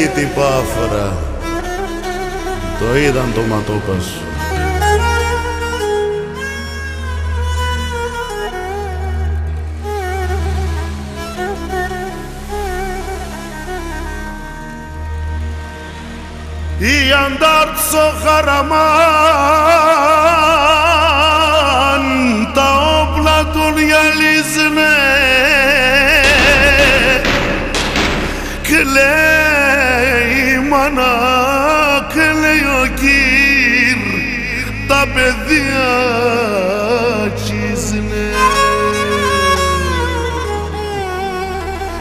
έχει την πάφρα, το είδαν το ματόπα σου. Η αντάρτσο χαραμάν, τα όπλα του γυαλίζουνε, κλαίει η μάνα, κλαίει ο κύρ, τα παιδιά τσίζουνε.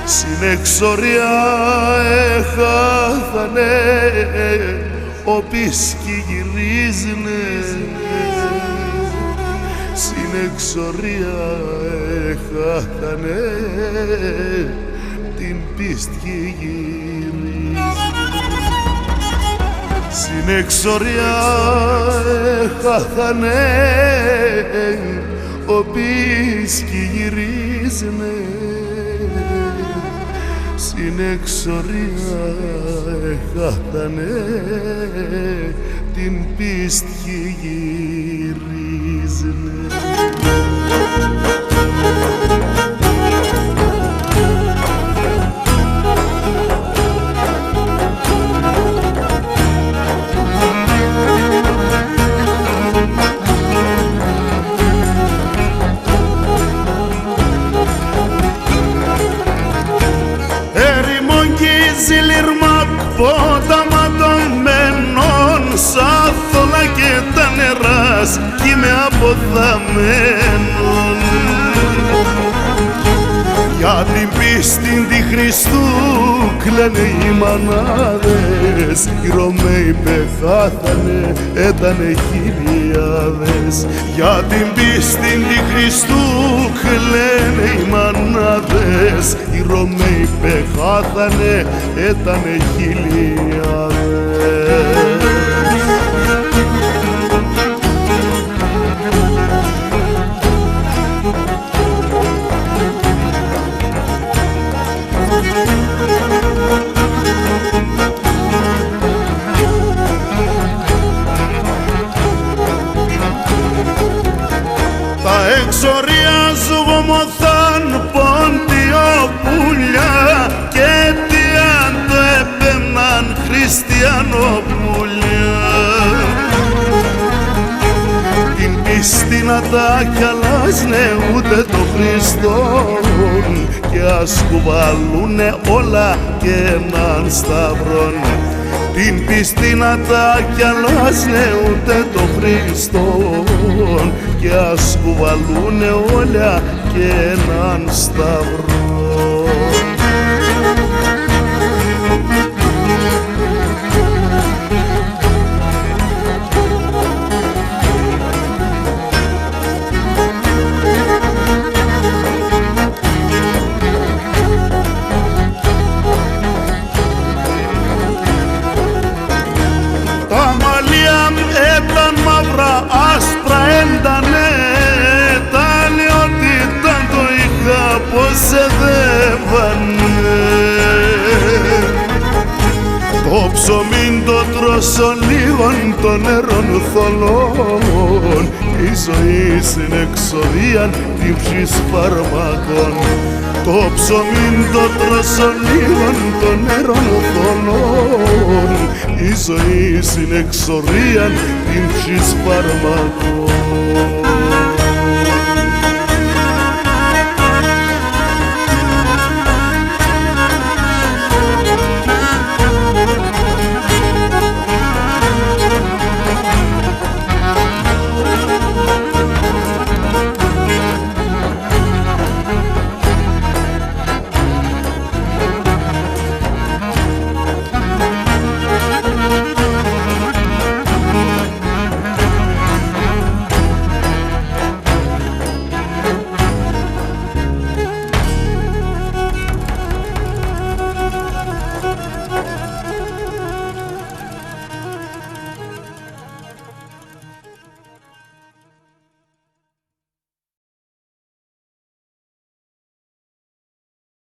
Στην εξορία έχαθανε, όποισκοι γυρίζουνε. Στην εξορία έχαθανε, την πίστη γυρίζουνε. Στην εξορία έχαθανε, όποισκοι γυρίζουνε. Στην εξορία έχαθανε, την πίστη γυρίζουνε. Ζηλιρμάκ ποταματωμένων, σαν θόλα και τα νεράς κι είμαι αποδαμένον. Για την πίστη τη Χριστού κλαίνε οι μανάδες, οι Ρωμαίοι πεθάθανε, έτανε χιλιάδες. Για την πίστη τη Χριστού κλαίνε οι μανάδες, οι Ρωμαίοι πεθάθανε, έτανε χιλιάδες. Τα εξοριάζου βομοθάν πόντιο πουλιά και τι αν το έπαιναν χριστιανοπουλιά. Την πίστη να τα κι αλλάζνε ούτε το Χριστόν και ας κουβαλούνε όλα και έναν σταυρόν. Την πίστη να τα κι αλλάζνε ούτε το Χριστόν και ας κουβαλούνε όλα και έναν σταυρό. Τα μαλλιά ήταν μαύρα, άσπρα έντανε, τα λιότητα το είχα πως εδεύανε. Το ψωμίν το τρώσω λίγων των νερών θολών, η ζωή στην εξοδία την ψης φαρμακών. Το ψωμίν το τρώσω λίγων των νερών θολών, η ζωή στην εξορία την ψης φαρμακών.